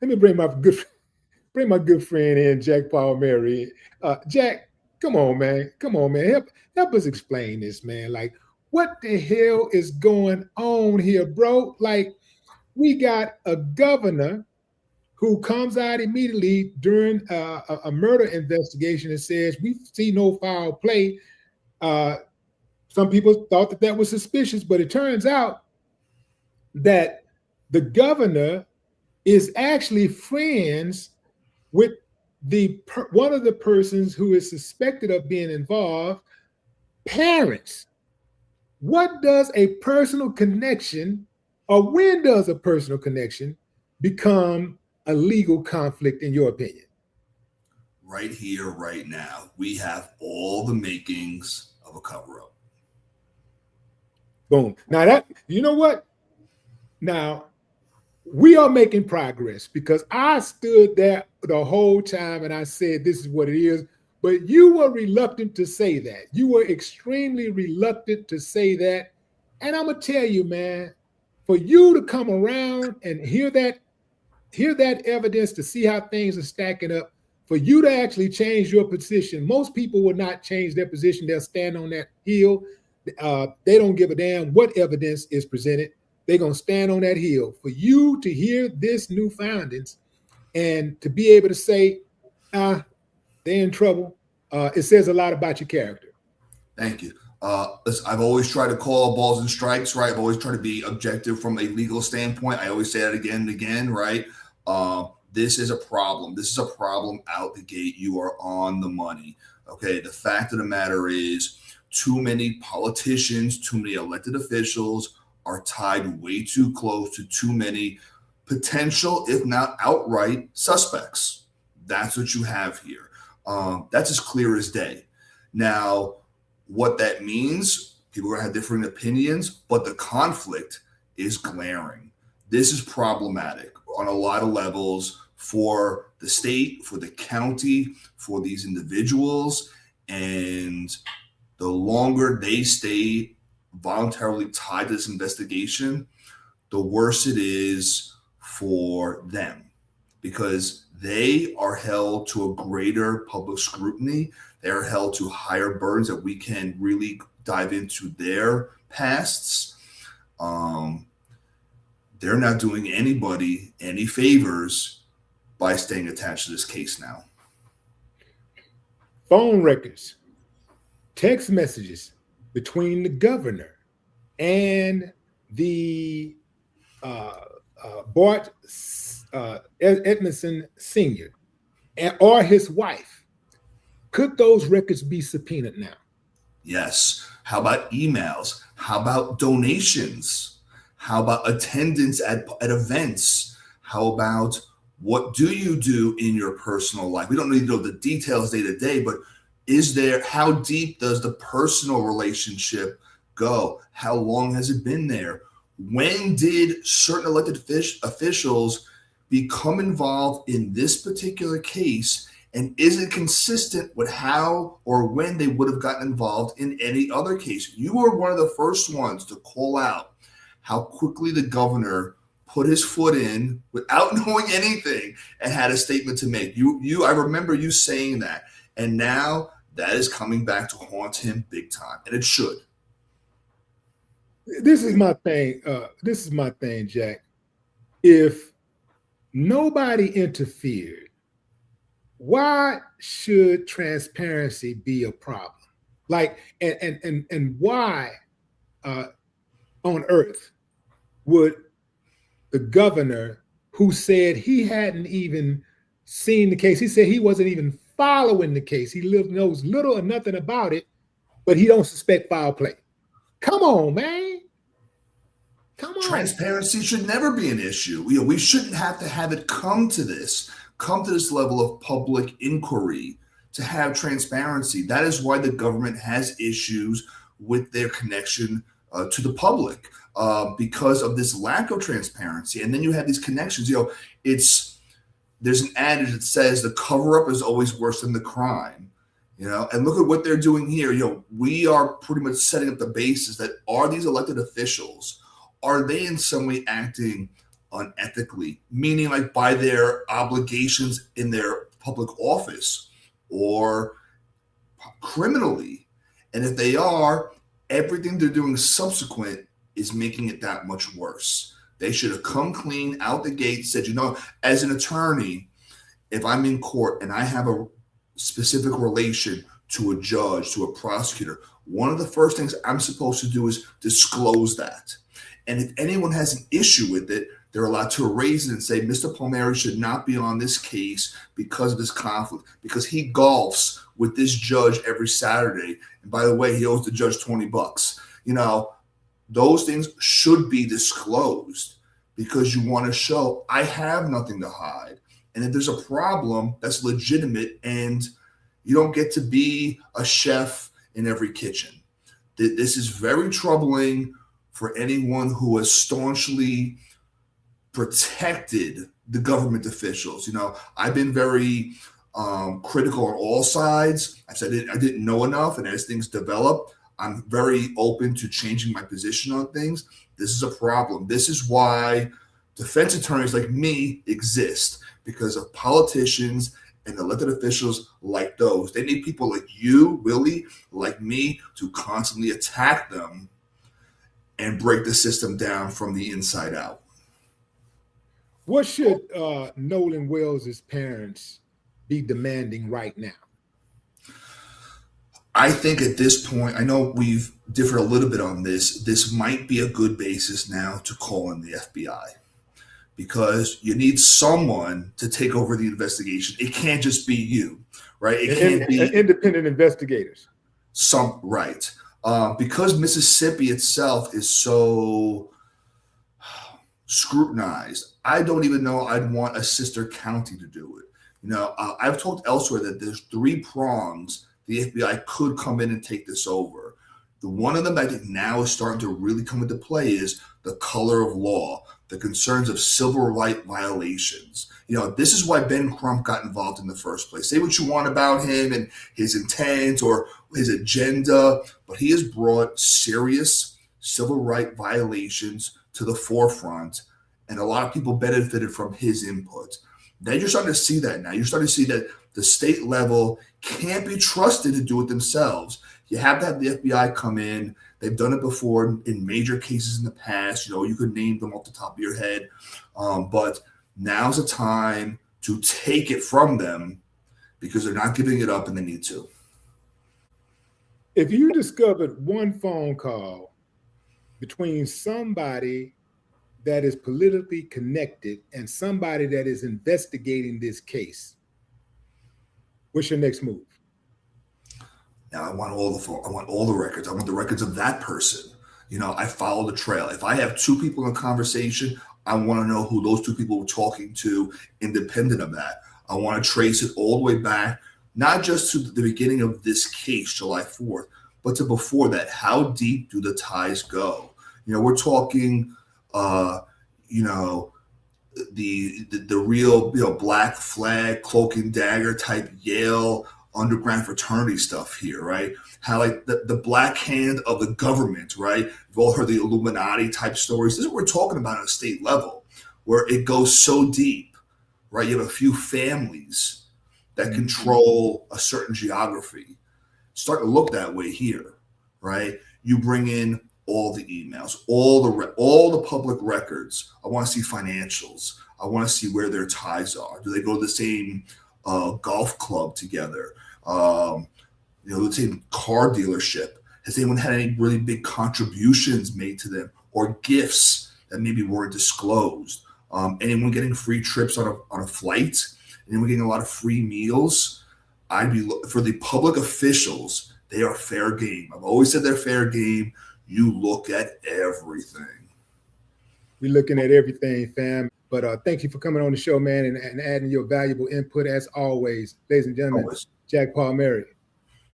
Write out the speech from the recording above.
let me bring my good friend in, Jack Palmieri. Jack, come on, man, help us explain this, man. Like, what the hell is going on here, bro? Like, we got a governor who comes out immediately during a murder investigation and says we see no foul play. Uh, some people thought that that was suspicious, but it turns out that the governor is actually friends with one of the persons who is suspected of being involved, parents. What does a personal connection, or when does a personal connection become a legal conflict, in your opinion? Right here, right now, we have all the makings of a cover up. Boom. Now that, you know what? Now we are making progress because I stood there the whole time and I said, this is what it is. But you were reluctant to say that. You were extremely reluctant to say that. And I'm going to tell you, man, for you to come around and hear that evidence to see how things are stacking up, for you to actually change your position, most people will not change their position. They'll stand on that hill. They don't give a damn what evidence is presented. They're going to stand on that hill. For you to hear this new findings and to be able to say, they're in trouble, it says a lot about your character. Thank you. Listen, I've always tried to call balls and strikes, right? I've always tried to be objective from a legal standpoint. I always say that again and again, right? This is a problem. This is a problem out the gate. You are on the money. Okay. The fact of the matter is, too many politicians, too many elected officials are tied way too close to too many potential, if not outright, suspects. That's what you have here. That's as clear as day. Now, what that means, people are going to have different opinions, but the conflict is glaring. This is problematic on a lot of levels for the state, for the county, for these individuals. And the longer they stay voluntarily tied to this investigation, the worse it is for them, because they are held to a greater public scrutiny. They are held to higher burdens that we can really dive into their pasts. They're not doing anybody any favors by staying attached to this case now. Phone records, text messages between the governor and the Bart Edmondson Sr. Or his wife. Could those records be subpoenaed now? Yes. How about emails? How about donations? How about attendance at events? How about what do you do in your personal life? We don't need to know the details day to day, but how deep does the personal relationship go? How long has it been there? When did certain elected officials become involved in this particular case? And is it consistent with how or when they would have gotten involved in any other case? You were one of the first ones to call out how quickly the governor put his foot in without knowing anything and had a statement to make. I remember you saying that. And now that is coming back to haunt him big time. And it should. This is my thing. Jack. If nobody interfered, why should transparency be a problem? Like, and why on earth would the governor, who said he hadn't even seen the case, he said he wasn't even following the case, he knows little or nothing about it, but he don't suspect foul play. Come on, man. Come on. Transparency should never be an issue. We shouldn't have to have it come to this level of public inquiry to have transparency. That is why the government has issues with their connection to the public, because of this lack of transparency. And then you have these connections. There's an adage that says the cover up is always worse than the crime. And look at what they're doing here. We are pretty much setting up the basis that, are these elected officials, are they in some way acting unethically, meaning like by their obligations in their public office or criminally. And if they are, everything they're doing subsequent is making it that much worse. They should have come clean out the gate, said, as an attorney, if I'm in court and I have a specific relation to a judge, to a prosecutor, one of the first things I'm supposed to do is disclose that. And if anyone has an issue with it, they're allowed to raise it and say, Mr. Palmieri should not be on this case because of this conflict, because he golfs with this judge every Saturday. And by the way, he owes the judge $20. Those things should be disclosed because you want to show I have nothing to hide. And if there's a problem, that's legitimate, and you don't get to be a chef in every kitchen. This is very troubling for anyone who has staunchly protected the government officials. I've been very critical on all sides. I said I didn't know enough, and as things develop, I'm very open to changing my position on things. This is a problem. This is why defense attorneys like me exist, because of politicians and elected officials like those. They need people like you, Willie, like me, to constantly attack them and break the system down from the inside out. What should Nolan Wells' parents be demanding right now? I think at this point, I know we've differed a little bit on this. This might be a good basis now to call in the FBI, because you need someone to take over the investigation. It can't just be you, right? It can't be independent investigators. Right. Because Mississippi itself is so scrutinized, I don't even know I'd want a sister county to do it. I've talked elsewhere that there's 3 prongs the FBI could come in and take this over. The one of them I think now is starting to really come into play is the color of law, the concerns of civil rights violations. This is why Ben Crump got involved in the first place. Say what you want about him and his intent or his agenda, but he has brought serious civil rights violations to the forefront, and a lot of people benefited from his input. Now you're starting to see that now. You're starting to see that the state level can't be trusted to do it themselves. You have to have the FBI come in. They've done it before in major cases in the past. You could name them off the top of your head. But now's the time to take it from them because they're not giving it up and they need to. If you discovered one phone call between somebody that is politically connected and somebody that is investigating this case, what's your next move? Now I want all the records. I want the records of that person. I follow the trail. If I have 2 people in a conversation, I want to know who those 2 people were talking to, independent of that. I want to trace it all the way back, not just to the beginning of this case, July 4th, but to before that. How deep do the ties go? We're talking, the real, Black Flag, Cloak and Dagger type Yale underground fraternity stuff here, right? How like the black hand of the government, right? You've all heard the Illuminati type stories. This is what we're talking about at a state level, where it goes so deep, right? You have a few families that control a certain geography. Start to look that way here, right? You bring in all the emails, all the public records. I want to see financials. I want to see where their ties are. Do they go to the same golf club together? The same car dealership? Has anyone had any really big contributions made to them or gifts that maybe weren't disclosed? Anyone getting free trips on a flight? Anyone getting a lot of free meals? For the public officials, they are fair game. I've always said they're fair game. You look at everything. We're looking at everything, fam. But thank you for coming on the show, man, and adding your valuable input as always. Ladies and gentlemen, Jack Palmieri.